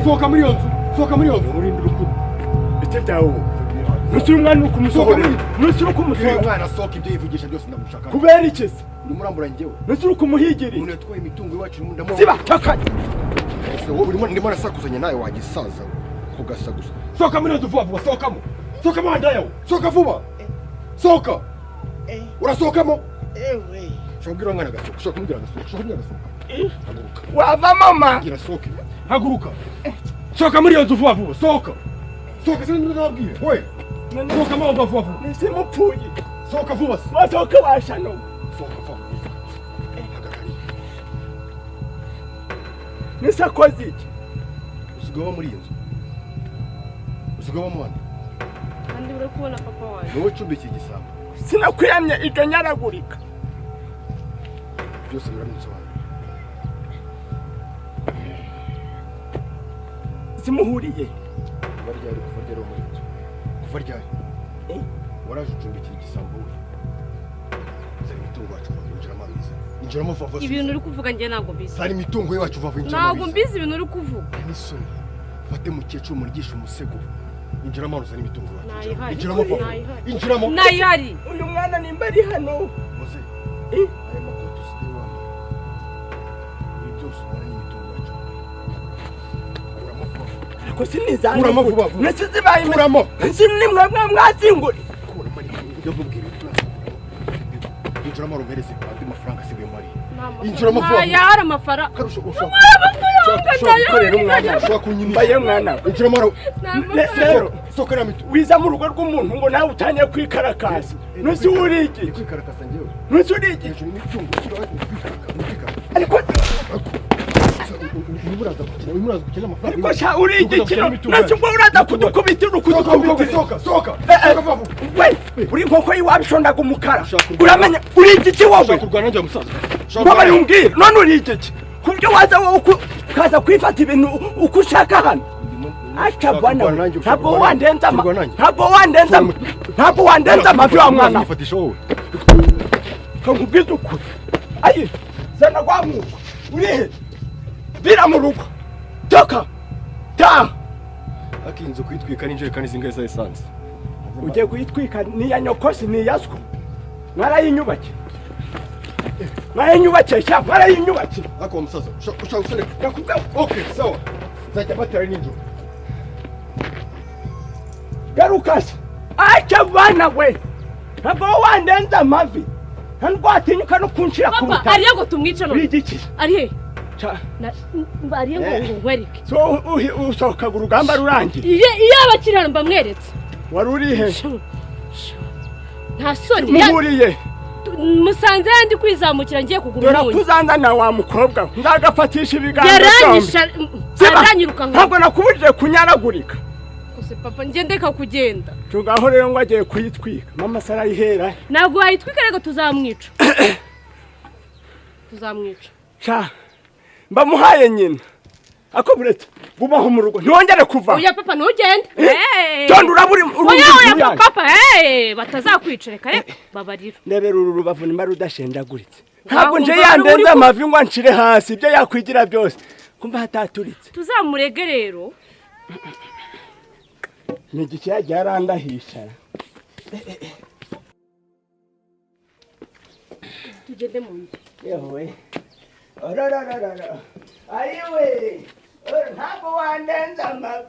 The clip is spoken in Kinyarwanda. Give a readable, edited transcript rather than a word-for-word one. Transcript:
sohoka muri iyo nzu, sohoka muri iyo nzu. Urindi rukundo. Icyo byawo. Nushyira umwana ukumusohora. Nushyira ukumusohora. Umwana sohoka ibyo yivugisha byose ndamushaka. Kubera iki se? Uri murambura njyewe. Nushyira ukumuhigiri. Umuntu yatwaye imitungo iwacu ndamuha. Siba takanye. Wowe ndimo nasakuzanya nawe wagisaza kugasaguza. Sohoka muri iyo nzu vuba, sohokamo. Sohokamo handayo. Sohoka vuba. Sohoka. Urasohokamo? Ewe. Shobwira mwana gasohoka. Shobwira kumubwira gasohoka. Shobwira gasohoka. Haguruka. Wava mama. Gira sohoke. Haguruka. Sohoka muri iyo nzu vuba, sohoka. Sohoka se ndababwira. We. Sohoka mama vuba. Nise mupfuye. Sohoka vuba. Wasohoka washano. Sohoka vuba. Hagarari. Nise akoze iki? Usigaho muri iyo nzu. Usigaho mwana. Kandi uri kubona papa wawe. Wowe cumbikiye igisambo. Sinakwiyamye iryo nyaragurika. Byose biramutsobanura. Simuhuriye. Kuva ryari muri inzu. Kuva ryari. Waraje ucumbikira igisambo we. Zari imitungo yacu kwinjiramo abiza. Injiramo vuba. Ibintu uri kuvuga njye ntabwo mbizi. Zari imitungo yacu vuba injiramo. Ntabwo mbizi ibintu uri kuvuga. Nisoni. Fate mukecuru murigisha umusego. Injiramo zari imitungo yacu. Nayihari. Injiramo vuba. Injiramo. Nayihari. Uyu mwana nimba ari hano. Muze. Aya makoto side wambaye. Ibi byose ubona ni imitungo yacu. Kuramo vuba. Ko sinizana. Kuramo vuba. Nasize bayi Kuramo. Sinni mwazinguri. Kuramo ari ibyo kubwira. Injiramo rumereze kandi amafaranga asigaye muri. Injiramo vuba. Nayahari amafaranga. Karusho ushaka. Korera umwana. Ushaka kunyina. Baye mwana. Injiramo. Rero Sokera mitu. wiza mu rugo rw'umuntu ngo nawe utanye kwikarakasi. Nusi urigi. Kwikarakasa njyewe. Nusi urigi. Hejuru imitungo kwikarakasa. Ariko Nimuraza gukina amafaranga. ariko sha urigi kino. Nasi ngo uraza kudukubitira ukudukubitira. Soka. Soka vuba. We uri nkoko yiwabishondaga umukara. Uramenya urigi ki wowe? Ushaka kurwana njye musaza. Baba yumbwira none urigi ki? Kubyo waza wowe ukaza kwifata ibintu uko ushaka hano. Acha bwana ntabwo wandenza amafi wa mwana Nifatisha wowe. Nkubwiza ukuri. Ayi zana kwa Mungu. Urihe? Bira mu rugo. Toka. Ta. Akinzo kwitwika n'injerekani zingahe za essence. Ugiye kuyitwika ni ya nyokosi ni yaswo. Mwarayinyubake. Mwarayinyubakesha, mwarayinyubake. Ako musaza. Ushaka usane. Yakubwa. Okay, sawa. Zajya batara n'injoro. Garukasi. Acha bana we. Ntabwo wandenza amavi. Ntabwo atinyuka no kunshira ku Papa, rutare. ariye ngo tumwice none. Urigiki? Ariye. Cha. Ariye ngo nkwereke. So usohoka urugamba rurangiye. Iyo abakirana mbamweretse. Wari urihe? Nta soni. Muhuriye. Musanze yandi kwizamukira ngiye kugura Dora umunyu. kuzangana wa mukobwa. Ndagafatisha ibiganza Yaranyisha. Aranyiruka nka. Ntabwo nakubujije kunyaragurika. Kose papa ngiye ndeka kugenda. Tugaho rero ngo agiye kuyitwika. Mama sara yihera. Ntabwo wayitwika rego tuzamwica. Tuzamwica. Cha. Mbamuhaye nyina. Ako buretse. Bubaho mu rugo. Ntiwongere kuva. Oya papa ntugende. Tondo uraburi Oya papa batazakwica reka babarira. Ndebera uru rubavu nimba rudashenjaguritse. Ntabwo nje yandenza amavi ngo nshire hasi ibyo yakwigira byose. Kumva hataturitse. Tuzamurege rero. Ni igiki yarandahisha. Tugende mu nzu. Yewe. Orororororo. Ayiwe. Ntabwo wandenza amavi.